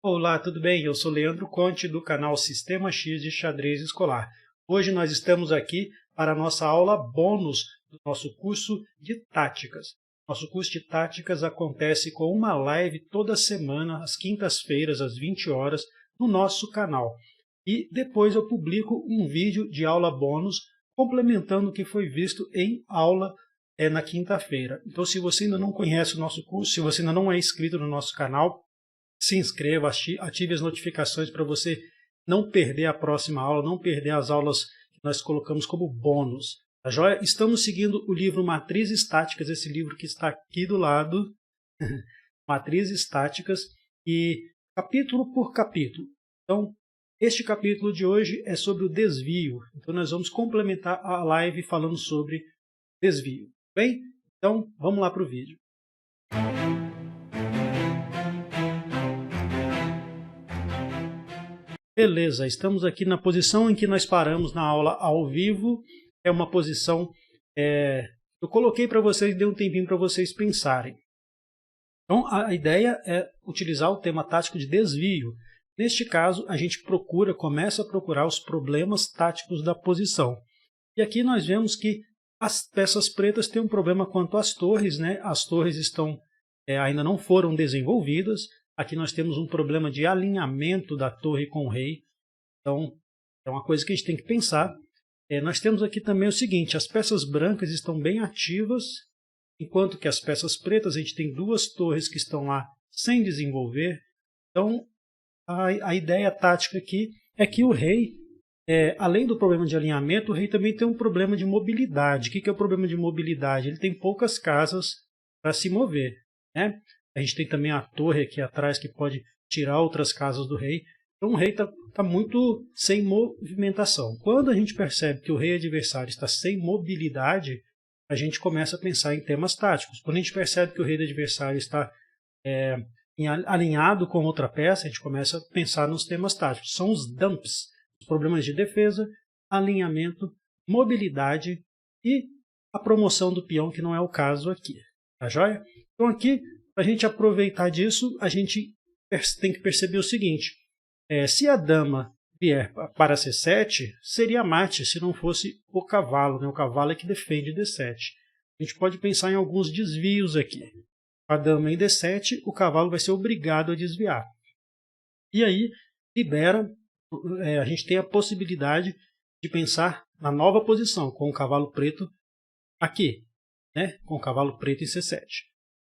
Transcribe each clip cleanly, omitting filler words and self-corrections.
Olá, tudo bem? Eu sou Leandro Conte do canal Sistema X de Xadrez Escolar. Hoje nós estamos aqui para a nossa aula bônus do nosso curso de táticas. Nosso curso de táticas acontece com uma live toda semana, às quintas-feiras, às 20 horas, no nosso canal. E depois eu publico um vídeo de aula bônus complementando o que foi visto em aula na quinta-feira. Então, se você ainda não conhece o nosso curso, se você ainda não é inscrito no nosso canal, se inscreva, ative as notificações para você não perder a próxima aula, não perder as aulas que nós colocamos como bônus. Tá joia? Estamos seguindo o livro Matrizes Táticas, esse livro que está aqui do lado, Matrizes Táticas, e capítulo por capítulo. Então, este capítulo de hoje é sobre o desvio. Então, nós vamos complementar a live falando sobre desvio. Bem? Então, vamos lá para o vídeo. Beleza, estamos aqui na posição em que nós paramos na aula ao vivo. É uma posição eu coloquei para vocês, dei um tempinho para vocês pensarem. Então, a ideia é utilizar o tema tático de desvio. Neste caso, a gente começa a procurar os problemas táticos da posição. E aqui nós vemos que as peças pretas têm um problema quanto às torres, né? As torres ainda não foram desenvolvidas. Aqui nós temos um problema de alinhamento da torre com o rei. Então, é uma coisa que a gente tem que pensar. Nós temos aqui também o seguinte, as peças brancas estão bem ativas, enquanto que as peças pretas, a gente tem duas torres que estão lá sem desenvolver. Então, a ideia tática aqui é que o rei, além do problema de alinhamento, o rei também tem um problema de mobilidade. O que é o problema de mobilidade? Ele tem poucas casas para se mover, né? A gente tem também a torre aqui atrás que pode tirar outras casas do rei. Então o rei está muito sem movimentação. Quando a gente percebe que o rei adversário está sem mobilidade, a gente começa a pensar em temas táticos. Quando a gente percebe que o rei adversário está alinhado com outra peça, a gente começa a pensar nos temas táticos. São os dumps, os problemas de defesa, alinhamento, mobilidade e a promoção do peão, que não é o caso aqui. Tá joia? Então aqui, para a gente aproveitar disso, a gente tem que perceber o seguinte. Se a dama vier para C7, seria mate se não fosse o cavalo, né? O cavalo é que defende D7. A gente pode pensar em alguns desvios aqui. A dama em D7, o cavalo vai ser obrigado a desviar. E aí, a gente tem a possibilidade de pensar na nova posição, com o cavalo preto aqui, né? Com o cavalo preto em C7.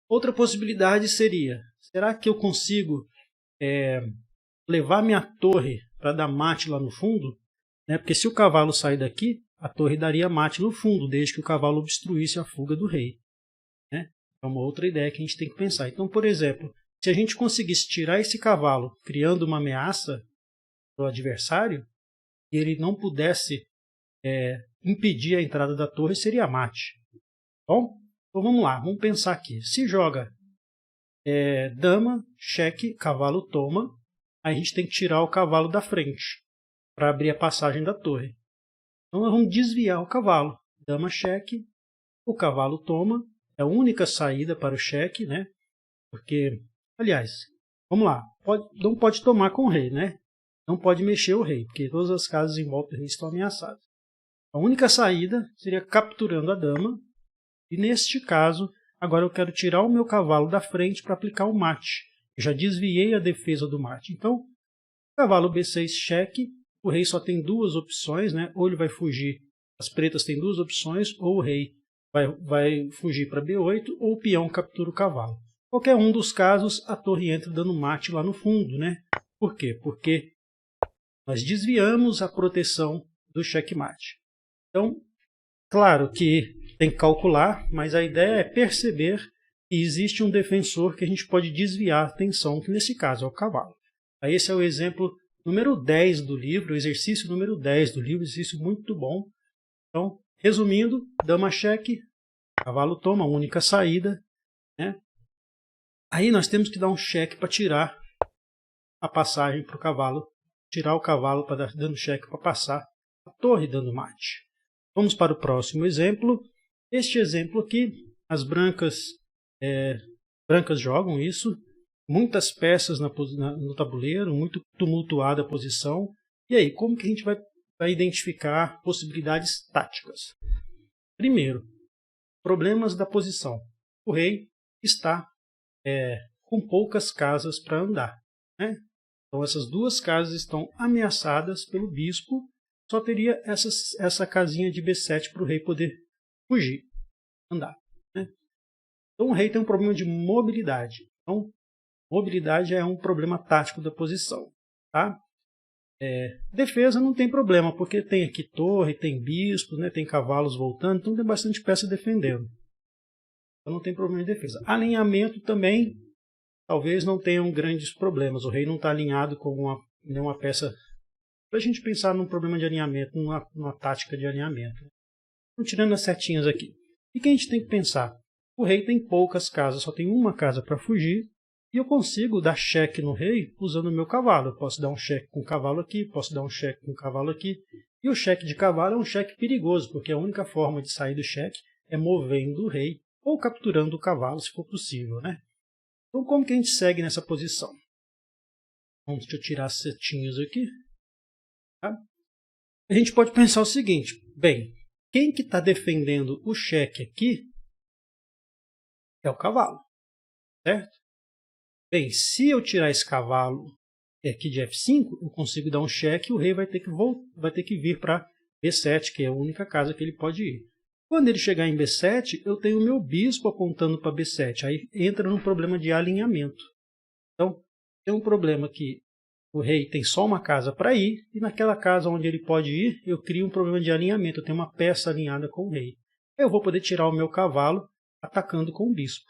Outra possibilidade seria, será que eu consigo levar minha torre para dar mate lá no fundo? Né? Porque se o cavalo sair daqui, a torre daria mate no fundo, desde que o cavalo obstruísse a fuga do rei. Né? É uma outra ideia que a gente tem que pensar. Então, por exemplo, se a gente conseguisse tirar esse cavalo, criando uma ameaça para o adversário, e ele não pudesse impedir a entrada da torre, seria mate. Bom, então vamos lá, vamos pensar aqui. Se joga dama, cheque, cavalo toma, aí a gente tem que tirar o cavalo da frente para abrir a passagem da torre. Então nós vamos desviar o cavalo. Dama, cheque, o cavalo toma, é a única saída para o cheque, né? Porque, aliás, vamos lá, não pode tomar com o rei, né? Não pode mexer o rei, porque todas as casas em volta do rei estão ameaçadas. A única saída seria capturando a dama, e neste caso, agora eu quero tirar o meu cavalo da frente para aplicar o mate. Eu já desviei a defesa do mate. Então, cavalo B6 cheque, o rei só tem duas opções, né? Ou ele vai fugir, as pretas têm duas opções, ou o rei vai fugir para B8, ou o peão captura o cavalo. Qualquer um dos casos, a torre entra dando mate lá no fundo, né? Por quê? Porque nós desviamos a proteção do checkmate. Então, claro que tem que calcular, mas a ideia é perceber que existe um defensor que a gente pode desviar a atenção, que nesse caso é o cavalo. Aí esse é o exemplo número 10 do livro, o exercício número 10 do livro, exercício muito bom. Então, resumindo, dama cheque, cavalo toma, a única saída. Né? Aí nós temos que dar um cheque para tirar a passagem para o cavalo, tirar o cavalo para dar dando cheque para passar a torre dando mate. Vamos para o próximo exemplo. Este exemplo aqui, as brancas jogam isso. muitas peças no tabuleiro, muito tumultuada a posição. E aí, como que a gente vai identificar possibilidades táticas? Primeiro, problemas da posição. O rei está com poucas casas para andar, né? Então essas duas casas estão ameaçadas pelo bispo, só teria essa casinha de B7 para o rei poder fugir, andar, né? Então o rei tem um problema de mobilidade. Então, mobilidade é um problema tático da posição, tá? Defesa não tem problema, porque tem aqui torre, tem bispo, né, tem cavalos voltando, então tem bastante peça defendendo. Então não tem problema de defesa. Alinhamento também, talvez não tenham grandes problemas. O rei não está alinhado com nenhuma peça. Para a gente pensar num problema de alinhamento, numa tática de alinhamento. Então, tirando as setinhas aqui. O que a gente tem que pensar? O rei tem poucas casas, só tem uma casa para fugir. E eu consigo dar cheque no rei usando o meu cavalo. Eu posso dar um cheque com o cavalo aqui, posso dar um cheque com o cavalo aqui. E o cheque de cavalo é um cheque perigoso, porque a única forma de sair do cheque é movendo o rei ou capturando o cavalo, se for possível, né? Então, como que a gente segue nessa posição? Então, deixa eu tirar as setinhas aqui. Tá? A gente pode pensar o seguinte, bem, quem que está defendendo o cheque aqui é o cavalo, certo? Bem, se eu tirar esse cavalo aqui de F5, eu consigo dar um cheque e o rei vai ter que vir para B7, que é a única casa que ele pode ir. Quando ele chegar em B7, eu tenho o meu bispo apontando para B7. Aí entra num problema de alinhamento. Então, tem um problema que o rei tem só uma casa para ir, e naquela casa onde ele pode ir, eu crio um problema de alinhamento. Eu tenho uma peça alinhada com o rei. Eu vou poder tirar o meu cavalo atacando com o bispo.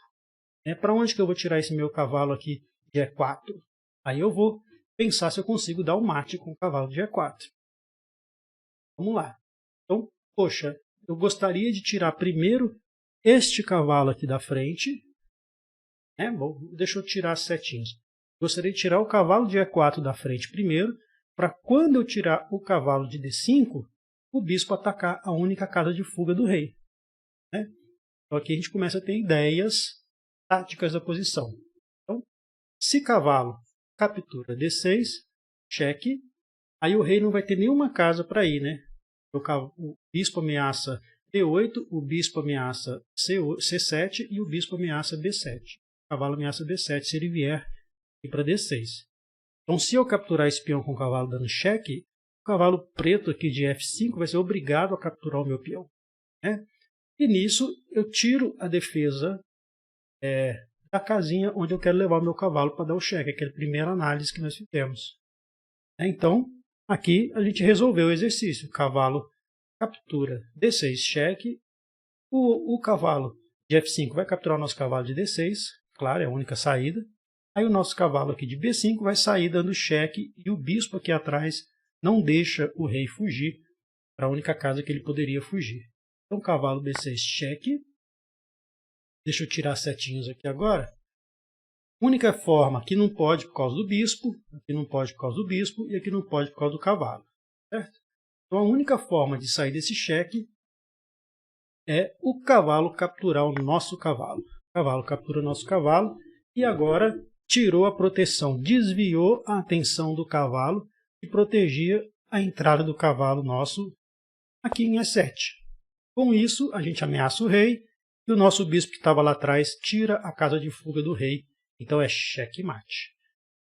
Para onde que eu vou tirar esse meu cavalo aqui de E4? Aí eu vou pensar se eu consigo dar o mate com o cavalo de E4. Vamos lá. Então, poxa, eu gostaria de tirar primeiro este cavalo aqui da frente. Deixa eu tirar as setinhas. Gostaria de tirar o cavalo de E4 da frente primeiro, para quando eu tirar o cavalo de D5, o bispo atacar a única casa de fuga do rei. Então aqui a gente começa a ter ideias táticas da posição. Então, se cavalo captura D6, cheque, aí o rei não vai ter nenhuma casa para ir, né? O bispo ameaça D8, o bispo ameaça C7 e o bispo ameaça B7. O cavalo ameaça B7 se ele vier para D6. Então, se eu capturar esse peão com o cavalo dando cheque, o cavalo preto aqui de F5 vai ser obrigado a capturar o meu peão, né? E nisso eu tiro a defesa da casinha onde eu quero levar o meu cavalo para dar o cheque, aquela primeira análise que nós fizemos. Então, aqui a gente resolveu o exercício. O cavalo captura D6 cheque, o cavalo de F5 vai capturar o nosso cavalo de D6, claro, é a única saída. Aí o nosso cavalo aqui de B5 vai sair dando cheque e o bispo aqui atrás não deixa o rei fugir para a única casa que ele poderia fugir. Então, cavalo B6 cheque. Deixa eu tirar as setinhas aqui agora. Única forma, aqui não pode por causa do bispo, aqui não pode por causa do bispo e aqui não pode por causa do cavalo, certo? Então, a única forma de sair desse cheque é o cavalo capturar o nosso cavalo. O cavalo captura o nosso cavalo e agora tirou a proteção, desviou a atenção do cavalo e protegia a entrada do cavalo nosso aqui em E7. Com isso, a gente ameaça o rei e o nosso bispo que estava lá atrás tira a casa de fuga do rei. Então é checkmate.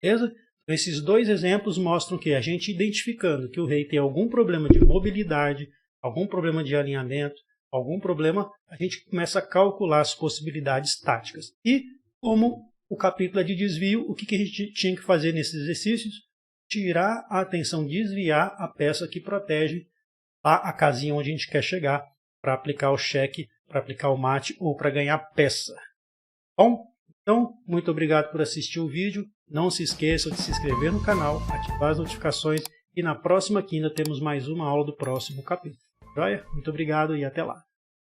Beleza? Então, esses dois exemplos mostram que a gente identificando que o rei tem algum problema de mobilidade, algum problema de alinhamento, algum problema, a gente começa a calcular as possibilidades táticas. E como o capítulo é de desvio, o que a gente tinha que fazer nesses exercícios? Tirar a atenção, desviar a peça que protege a casinha onde a gente quer chegar para aplicar o cheque, para aplicar o mate ou para ganhar peça. Bom, então, muito obrigado por assistir o vídeo. Não se esqueça de se inscrever no canal, ativar as notificações e na próxima quinta temos mais uma aula do próximo capítulo. Joia? Muito obrigado e até lá.